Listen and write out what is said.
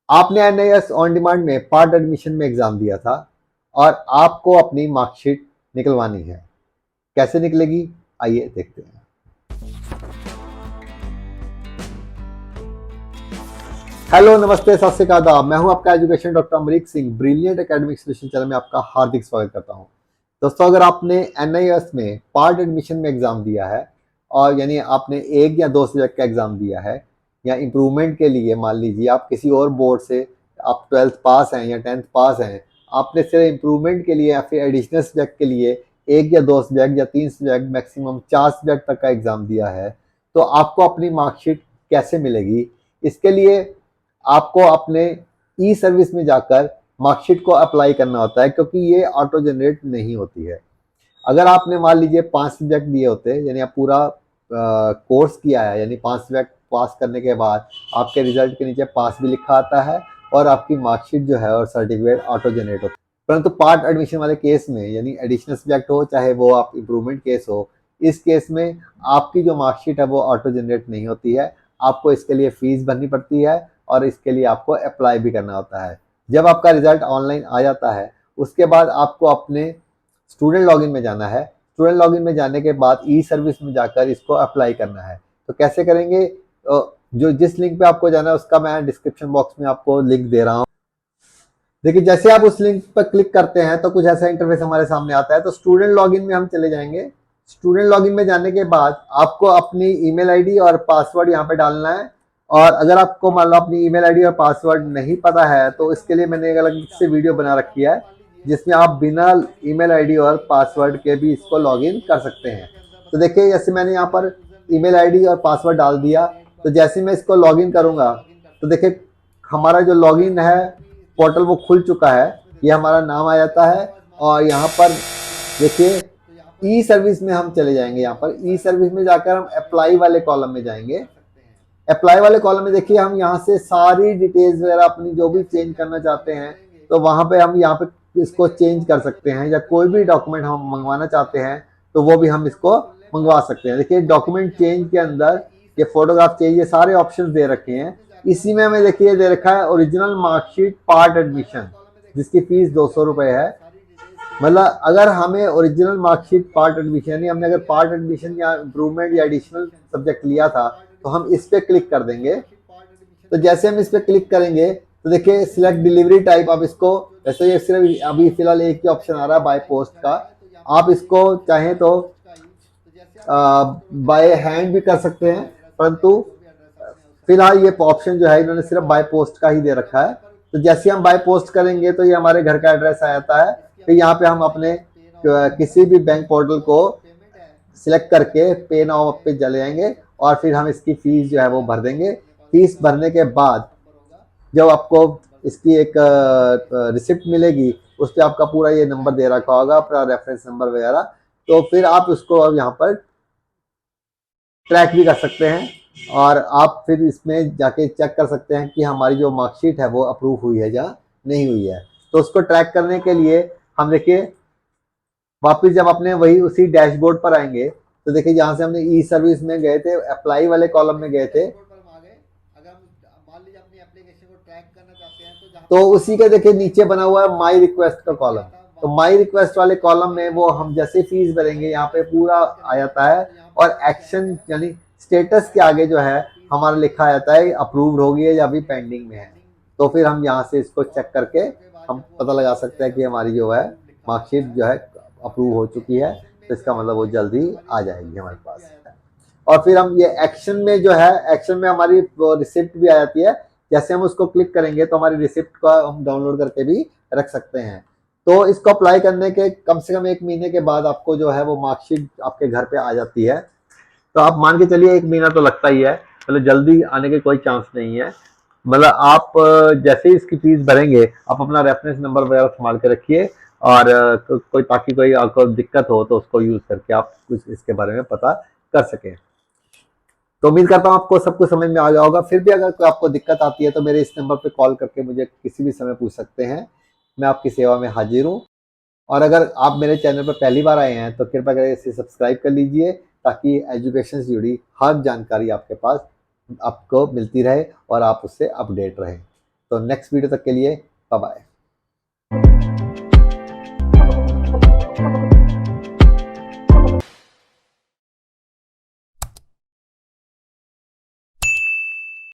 आपने NIS on demand में part admission में एग्जाम दिया था और आपको अपनी मार्कशीट निकलवानी है। कैसे निकलेगी, आइए देखते हैं। हेलो, नमस्ते, सत श्री अकाल। मैं हूं आपका education doctor Amrik Singh. Brilliant academic solution channel में आपका हार्दिक स्वागत करता हूं। दोस्तों, अगर आपने एनआईएस में पार्ट एडमिशन में एग्जाम दिया है और यानी आपने एक या दो सब्जेक्ट का एग्जाम दिया है, या इम्प्रूवमेंट के लिए मान लीजिए आप किसी और बोर्ड से आप 12th पास हैं या 10th पास हैं, आपने सिर्फ इम्प्रूवमेंट के लिए या फिर एडिशनल सब्जेक्ट के लिए एक या दो सब्जेक्ट या तीन सब्जेक्ट मैक्सिमम 4 सब्जेक्ट तक का एग्जाम दिया है, तो आपको अपनी मार्कशीट कैसे मिलेगी? इसके लिए आपको अपने ई सर्विस में जाकर मार्कशीट को अप्लाई करना होता है, क्योंकि ये ऑटो जनरेट नहीं होती है। अगर आपने मान लीजिए 5 सब्जेक्ट दिए होते, यानी आप पूरा कोर्स किया है, यानी 5 सब्जेक्ट पास करने के बाद आपके रिजल्ट के नीचे पास भी लिखा आता है और आपकी मार्कशीट जो है और सर्टिफिकेट ऑटो जनरेट होता है। परंतु पार्ट एडमिशन वाले केस में, यानी एडिशनल सब्जेक्ट हो चाहे वो आप इम्प्रूवमेंट केस हो, इस केस में आपकी जो मार्कशीट है वो ऑटो जनरेट नहीं होती है। आपको इसके लिए फीस भरनी पड़ती है और इसके लिए आपको अप्लाई भी करना होता है। जब आपका रिजल्ट ऑनलाइन आ जाता है, उसके बाद आपको अपने स्टूडेंट लॉगिन में जाना है। स्टूडेंट लॉगिन में जाने के बाद ई सर्विस में जाकर इसको अप्लाई करना है। तो कैसे करेंगे? जो जिस लिंक पे आपको जाना है उसका मैं डिस्क्रिप्शन बॉक्स में आपको लिंक दे रहा हूँ। देखिए, जैसे आप उस लिंक पर क्लिक करते हैं तो कुछ ऐसा इंटरफेस हमारे सामने आता है। तो स्टूडेंट लॉगिन में हम चले जाएंगे। स्टूडेंट लॉगिन में जाने के बाद आपको अपनी ईमेल आईडी और पासवर्ड यहाँ पे डालना है। और अगर आपको मान लो अपनी ईमेल आईडी और पासवर्ड नहीं पता है, तो इसके लिए मैंने एक अलग से वीडियो बना रखी है जिसमें आप बिना ईमेल आईडी और पासवर्ड के भी इसको लॉगिन कर सकते हैं। तो देखिए, जैसे मैंने यहाँ पर ईमेल आईडी और पासवर्ड डाल दिया, तो जैसे मैं इसको लॉगिन करूँगा तो देखिए हमारा जो लॉगिन है पोर्टल वो खुल चुका है। ये हमारा नाम आ जाता है और यहाँ पर देखिए ई सर्विस में हम चले जाएंगे। यहाँ पर ई सर्विस में जाकर हम अप्लाई वाले कॉलम में जाएंगे। अप्लाई वाले कॉलम में देखिए हम यहाँ से सारी डिटेल्स वगैरह अपनी जो भी चेंज करना चाहते हैं, तो वहाँ पे हम यहाँ पे इसको चेंज कर सकते हैं। या कोई भी डॉक्यूमेंट हम मंगवाना चाहते हैं तो वो भी हम इसको मंगवा सकते हैं। देखिए, डॉक्यूमेंट चेंज के अंदर ये फोटोग्राफ चेंज, ये सारे ऑप्शन दे रखे हैं। इसी में हमें देखिए दे रखा है ओरिजिनल मार्कशीट पार्ट एडमिशन, जिसकी फीस 200 रुपये है। मतलब अगर हमें ओरिजिनल मार्कशीट पार्ट एडमिशन, यानी हमने अगर पार्ट एडमिशन या इम्प्रूवमेंट या एडिशनल सब्जेक्ट लिया था, तो हम इस पर क्लिक कर देंगे। तो जैसे हम इस पर क्लिक करेंगे तो देखिए सिलेक्ट डिलीवरी टाइप, आप इसको, वैसे ये सिर्फ अभी फिलहाल एक ही ऑप्शन आ रहा है बाय पोस्ट का। आप इसको चाहें तो बाय हैंड भी कर सकते हैं, परंतु फिलहाल ये ऑप्शन जो है इन्होंने सिर्फ बाय पोस्ट का ही दे रखा है। तो जैसे हम बाय पोस्ट करेंगे तो ये हमारे घर का एड्रेस आ जाता है। फिर यहाँ पे हम अपने किसी भी बैंक पोर्टल को सिलेक्ट करके पे नाउ पे चले जाएंगे और फिर हम इसकी फीस जो है वो भर देंगे। फीस भरने के बाद जब आपको इसकी एक रिसिप्ट मिलेगी, उस पर आपका पूरा ये नंबर दे रखा होगा, अपना रेफरेंस नंबर वगैरह, तो फिर आप उसको अब यहाँ पर ट्रैक भी कर सकते हैं और आप फिर इसमें जाके चेक कर सकते हैं कि हमारी जो मार्कशीट है वो अप्रूव हुई है या नहीं हुई है। तो उसको ट्रैक करने के लिए हम देखिए वापस जब अपने वही उसी डैशबोर्ड पर आएंगे, तो देखिए जहाँ से हमने ई सर्विस में गए थे, अप्लाई वाले कॉलम में गए थे, तो उसी के देखिए नीचे बना हुआ है माई रिक्वेस्ट का कॉलम। तो माई रिक्वेस्ट वाले कॉलम में वो हम जैसे फीस भरेंगे यहाँ पे पूरा आ जाता है और एक्शन यानी स्टेटस के आगे जो है हमारा लिखा जाता है अप्रूव्ड हो गई है या अभी पेंडिंग में है। तो फिर हम यहाँ से इसको चेक करके हम पता लगा सकते हैं कि हमारी जो है मार्कशीट जो है अप्रूव हो चुकी है। तो इसका मतलब वो जल्दी आ जाएगी हमारे पास। और फिर हम ये एक्शन में जो है, एक्शन में हमारी रिसिप्ट भी आ जाती है। जैसे हम उसको क्लिक करेंगे तो हमारी रिसिप्ट को हम डाउनलोड करके भी रख सकते हैं। तो इसको अप्लाई करने के कम से कम 1 महीने के बाद आपको जो है वो मार्कशीट आपके घर पे आ जाती है। तो आप मान के चलिए 1 महीना तो लगता ही है, मतलब जल्दी आने के कोई चांस नहीं है। मतलब आप जैसे ही इसकी फीस भरेंगे आप अपना रेफरेंस नंबर वगैरह संभाल के रखिए और कोई ताकि कोई आपको दिक्कत हो तो उसको यूज करके आप कुछ इसके बारे में पता कर सकें। तो उम्मीद करता हूँ आपको सब कुछ समझ में आ गया होगा। फिर भी अगर कोई आपको दिक्कत आती है तो मेरे इस नंबर पे कॉल करके मुझे किसी भी समय पूछ सकते हैं। मैं आपकी सेवा में हाजिर हूँ। और अगर आप मेरे चैनल पर पहली बार आए हैं तो कृपया करके इसे सब्सक्राइब कर लीजिए, ताकि एजुकेशन से जुड़ी हर जानकारी आपके पास आपको मिलती रहे और आप उससे अपडेट रहें। तो नेक्स्ट वीडियो तक के लिए बाय बाय।